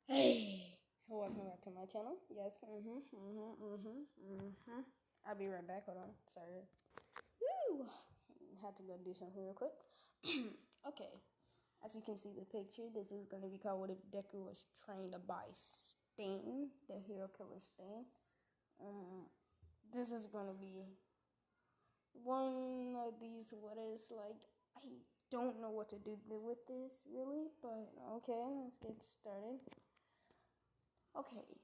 Hey, welcome back to my channel. Yes, I'll be right back. Hold on, sorry. Woo! Had to go do something real quick. Okay, as you can see the picture, this is gonna be called "What if Deku was trained by Stain, the hero killer Stain." This is gonna be one of these what is like. I don't know what to do with this really, but okay, let's get started. Okay,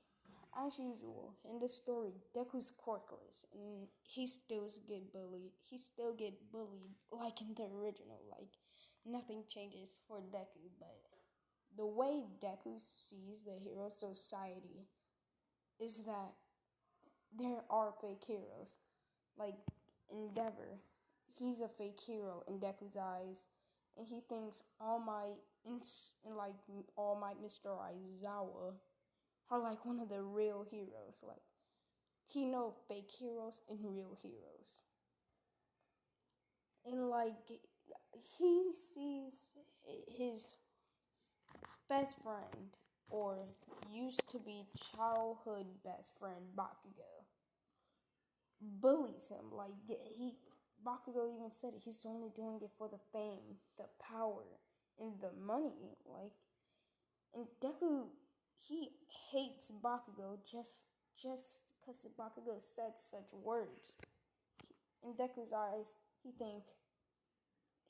as usual in the story, Deku's quirkless, and he still get bullied. He still get bullied like in the original. Like nothing changes for Deku, but the way Deku sees the hero society is that there are fake heroes. Like Endeavor, he's a fake hero in Deku's eyes, and he thinks All Might and like All Might, Mr. Aizawa are like one of the real heroes. Like he know fake heroes and real heroes. And like he sees his best friend or used to be childhood best friend Bakugo bullies him. Like Bakugo even said it, he's only doing it for the fame, the power, and the money. Like and Deku he hates Bakugo just because Bakugo said such words. In Deku's eyes, he think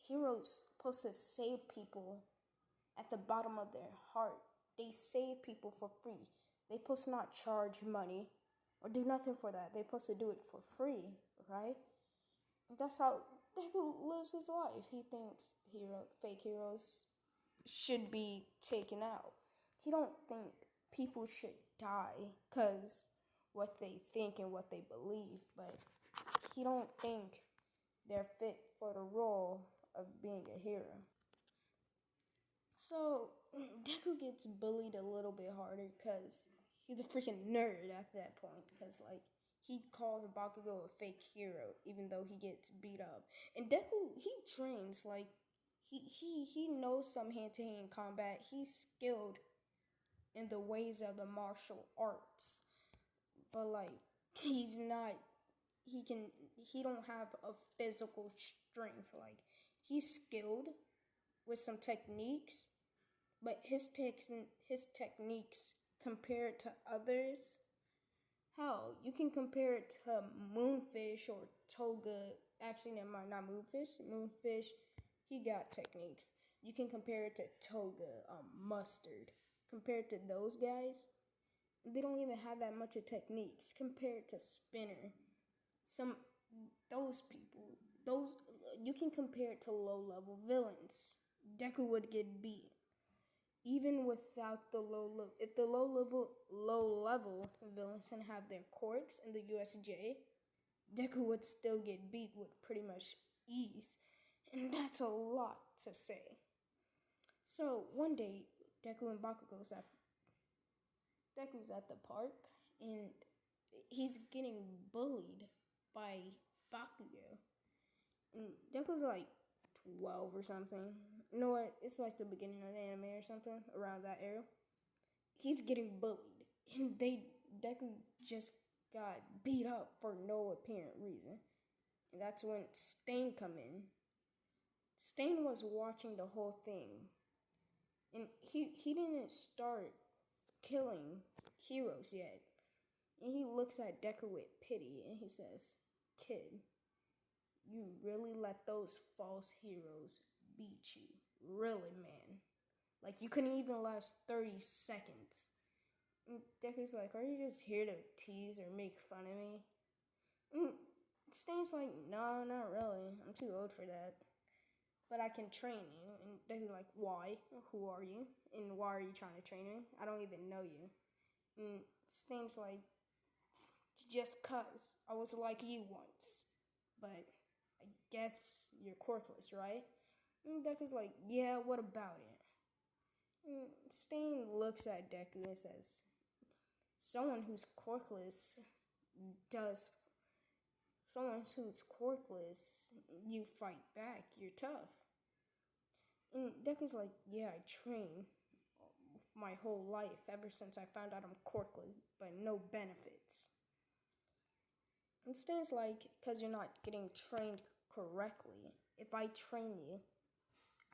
heroes supposed to save people at the bottom of their heart. They save people for free. They supposed to not charge money or do nothing for that. They supposed to do it for free, right? And that's how Deku lives his life. He thinks fake heroes should be taken out. He don't think people should die because what they think and what they believe, but he don't think they're fit for the role of being a hero. So Deku gets bullied a little bit harder because he's a freaking nerd at that point. Because like he calls Bakugo a fake hero even though he gets beat up. And Deku he trains like he knows some hand-to-hand combat. He's skilled in the ways of the martial arts, but like he's not. He don't have a physical strength. Like he's skilled with some techniques, but his techniques compared to others, hell, you can compare it to Moonfish or Toga. Actually, never mind, not Moonfish. Moonfish, he got techniques. You can compare it to Toga, Mustard. Compared to those guys, they don't even have that much of techniques. Compared to Spinner, some those people, those you can compare it to low level villains. Deku would get beat even without the low level. If the low level villains can have their quirks in the USJ, Deku would still get beat with pretty much ease, and that's a lot to say. So one day, Deku and Deku's at the park, and he's getting bullied by Bakugo. And Deku's like 12 or something. You know what? It's like the beginning of the anime or something, around that era. He's getting bullied. And Deku just got beat up for no apparent reason. And that's when Stain come in. Stain was watching the whole thing. And he didn't start killing heroes yet. And he looks at Deku with pity and he says, "Kid, you really let those false heroes beat you. Really, man. Like, you couldn't even last 30 seconds." And Deku's like, "Are you just here to tease or make fun of me?" And Stain's like, "No, not really. I'm too old for that. But I can train you." And Deku's like, "Why? Who are you? And why are you trying to train me? I don't even know you." And Stain's like, "Just 'cause I was like you once. But I guess you're quirkless, right?" And Deku's like, "Yeah, what about it?" And Stain looks at Deku and says, "Someone who's quirkless does someone who's quirkless, you fight back, you're tough. And Deku's like, yeah, I train my whole life ever since I found out I'm quirkless, but no benefits. And Stan's like, because you're not getting trained correctly. If I train you,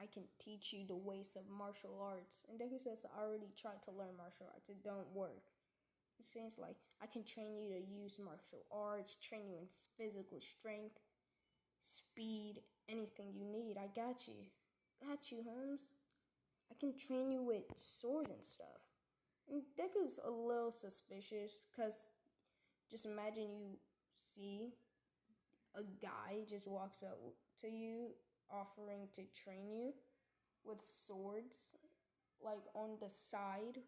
I can teach you the ways of martial arts. And Deku says, I already tried to learn martial arts, it don't work. Stan's like, I can train you to use martial arts, train you in physical strength, speed, anything you need. I got you. Got you, Holmes. I can train you with swords and stuff. And Deku's a little suspicious because just imagine you see a guy just walks up to you offering to train you with swords, like on the side,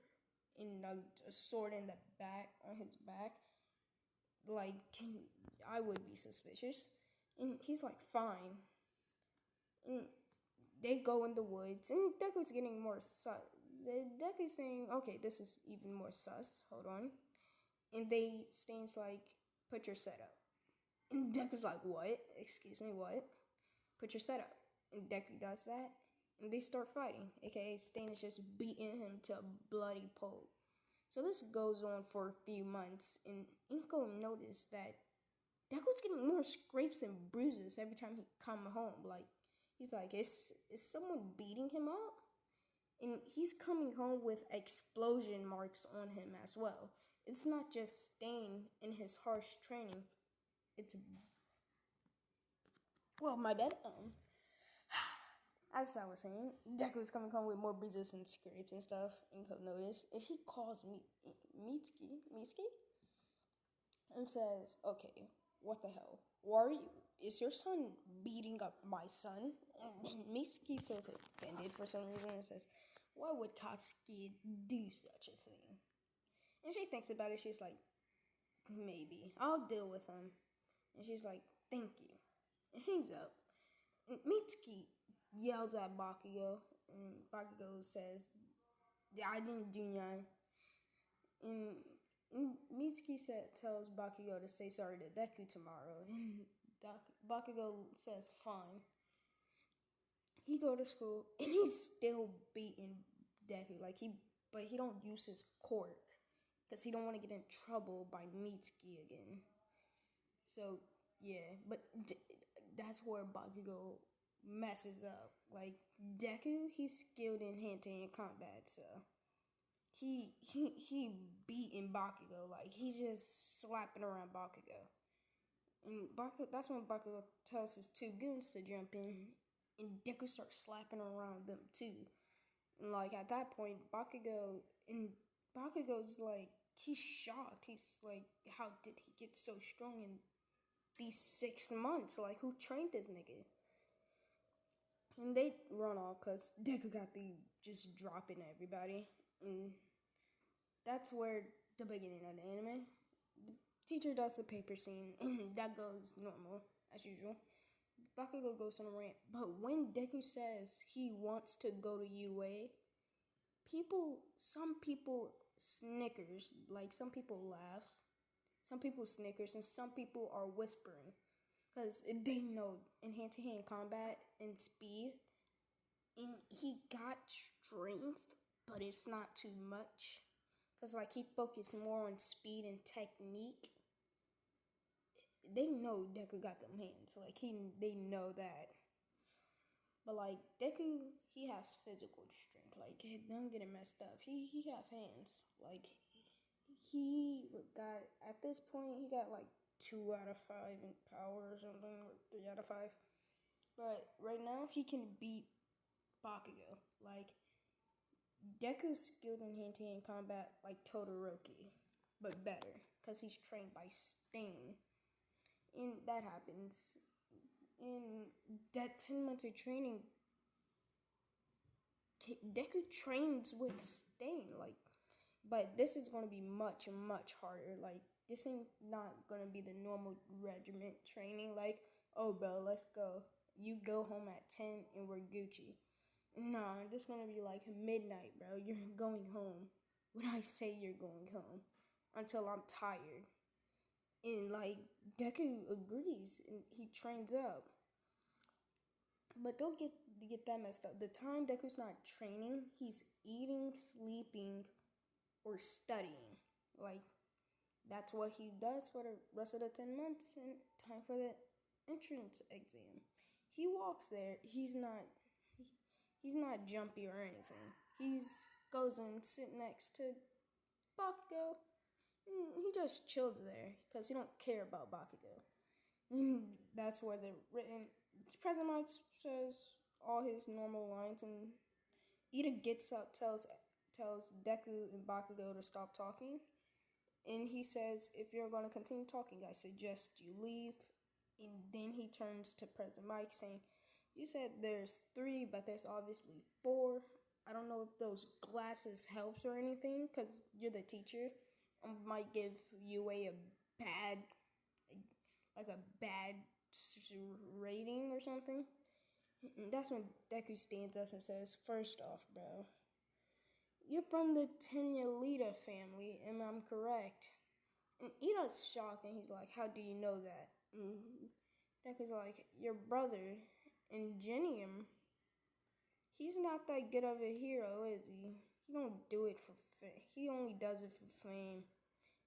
in a sword in the back, on his back. Like, I would be suspicious. And he's like, fine. And they go in the woods, and Deku's getting more sus. Deku's saying, okay, this is even more sus. Hold on. And Stain's like, put your setup. And Deku's like, what? Excuse me, what? Put your setup. And Deku does that. And they start fighting. AKA Stain is just beating him to a bloody pulp. So this goes on for a few months. And Inko noticed that Deku's getting more scrapes and bruises every time he come home. Like, he's like, is someone beating him up? And he's coming home with explosion marks on him as well. It's not just Stain in his harsh training. It's, well, my bad. As I was saying, Deku's coming home with more bruises and scrapes and stuff. Inko noticed, and she calls me Mitsuki, and says, "Okay, what the hell? Why are you? Is your son beating up my son?" And Mitsuki feels offended for some reason and says, "Why would Katsuki do such a thing?" And she thinks about it. She's like, "Maybe I'll deal with him." And she's like, "Thank you." And hangs up. And Mitsuki yells at Bakugo, and Bakugo says, I didn't do nothing. And Mitsuki tells Bakugo to say sorry to Deku tomorrow, and Bakugo says fine. He go to school, and he's still beating Deku, but he don't use his quirk, because he don't want to get in trouble by Mitsuki again. So, yeah, but that's where Bakugo messes up. Like, Deku, he's skilled in hand-to-hand combat, so he beating Bakugo. Like, he's just slapping around Bakugo. And that's when Bakugo tells his two goons to jump in, and Deku starts slapping around them too. And like, at that point, Bakugo's like, he's shocked. He's like, how did he get so strong in these 6 months? Like, who trained this nigga? And they run off because Deku got the just dropping everybody. And that's where the beginning of the anime. The teacher does the paper scene, and that goes normal, as usual. Bakugo goes on a rant. But when Deku says he wants to go to UA, some people snickers. Like, some people laugh. Some people snickers, and some people are whispering. Because they know in hand-to-hand combat and speed, and he got strength, but it's not too much. Because, like, he focused more on speed and technique. They know Deku got them hands. Like, they know that. But, like, Deku, he has physical strength. Like, don't get it messed up. He have hands. Like, he got, at this point, he got, like, 2 out of 5 in power or something, or 3 out of 5. But right now, he can beat Bakugo. Like, Deku's skilled in hand-to-hand combat like Todoroki, but better, because he's trained by Stain. And that happens. In that 10 months of training, Deku trains with Stain. Like, but this is going to be much, much harder. Like, this ain't not going to be the normal regiment training. Like, oh, bro, let's go. You go home at 10 and we're Gucci. Nah, this is going to be like midnight, bro. You're going home when I say you're going home until I'm tired. And like Deku agrees and he trains up. But don't get that messed up. The time Deku's not training, he's eating, sleeping, or studying. Like that's what he does for the rest of the 10 months and time for the entrance exam. He walks there. He's not jumpy or anything. He's goes and sit next to Bakugo. And he just chills there because he don't care about Bakugo. And that's where the written President says all his normal lines, and Ida gets up, tells Deku and Bakugo to stop talking, and he says, "If you're going to continue talking, I suggest you leave." And then he turns to President Mike, saying, "You said there's three, but there's obviously four. I don't know if those glasses helps or anything, cause you're the teacher. I might give UA a bad, like a bad rating or something." And that's when Deku stands up and says, "First off, bro, you're from the Tenyalita family, and I'm correct." And Ida's shocked, and he's like, "How do you know that?" And Deku's like, "Your brother, Ingenium, he's not that good of a hero, is he? He don't do it for fame. He only does it for fame."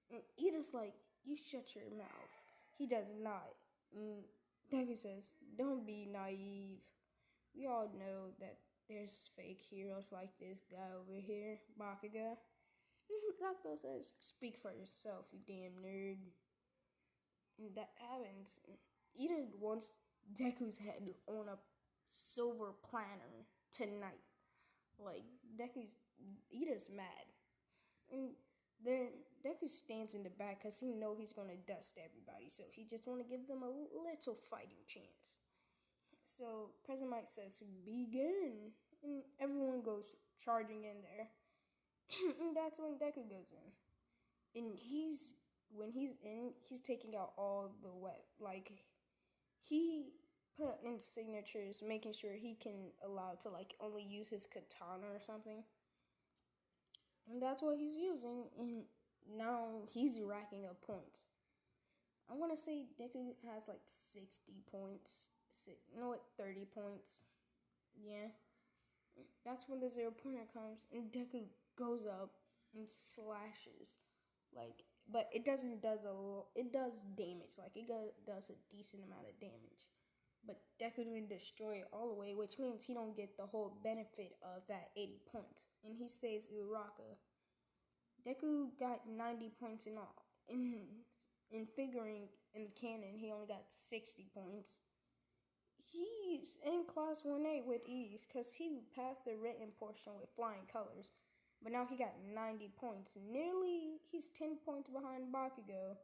And Ida's like, "You shut your mouth. He does not." And Deku says, "Don't be naive. We all know that there's fake heroes like this guy over here, Bakugo." Bakugo says, "Speak for yourself, you damn nerd." And that happens. Ida wants Deku's head on a silver platter tonight. Like, Ida's mad. And then Deku stands in the back because he know he's going to dust everybody. So he just want to give them a little fighting chance. So President Mike says, "Begin." And everyone goes charging in there. And that's when Deku goes in. And when he's in, he's taking out all the like, he put in signatures, making sure he can allow to like only use his katana or something. And that's what he's using. And now he's racking up points. I want to say Deku has like 60 points. You know what? 30 points. Yeah. That's when the zero pointer comes, and Deku goes up and slashes, like, but it does damage, like it does a decent amount of damage, but Deku didn't destroy it all the way, which means he don't get the whole benefit of that 80 points, and he saves Uraka. Deku got 90 points in all. In figuring in the canon, he only got 60 points. He's in class 1A with ease because he passed the written portion with flying colors. But now he got 90 points. He's 10 points behind Bakugo.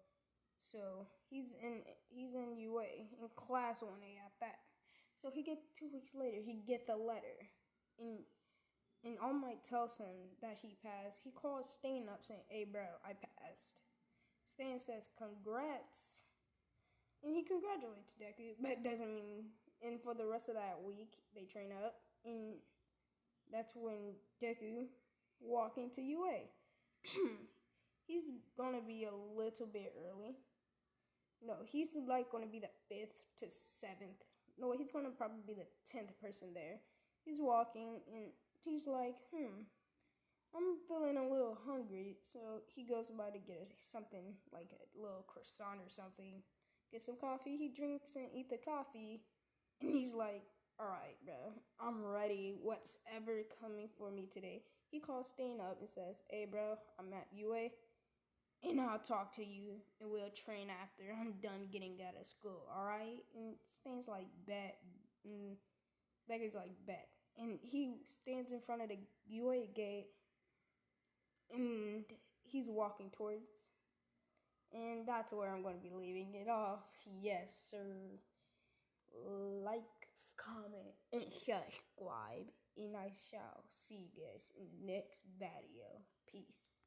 So he's in UA, in class 1A at that. So he get 2 weeks later, he get the letter. And All Might tells him that he passed. He calls Stain up saying, "Hey bro, I passed." Stain says, "Congrats." And he congratulates Deku, but doesn't mean. And for the rest of that week, they train up, and that's when Deku walk into UA. He's gonna be a little bit early. No, he's like gonna be the 5th to 7th. No, he's gonna probably be the 10th person there. He's walking, and he's like, I'm feeling a little hungry, so he goes by to get something like a little croissant or something. Get some coffee. He drinks and eat the coffee, and he's like, "Alright, bro, I'm ready. What's ever coming for me today?" He calls Stain up and says, "Hey, bro, I'm at UA, and I'll talk to you, and we'll train after I'm done getting out of school, alright?" And Stain's like, "Bet." And Becky's like, "Bet." And he stands in front of the UA gate, and he's walking towards. And that's where I'm going to be leaving it off. Yes, sir. Like, comment, and subscribe. And I shall see you guys in the next video. Peace.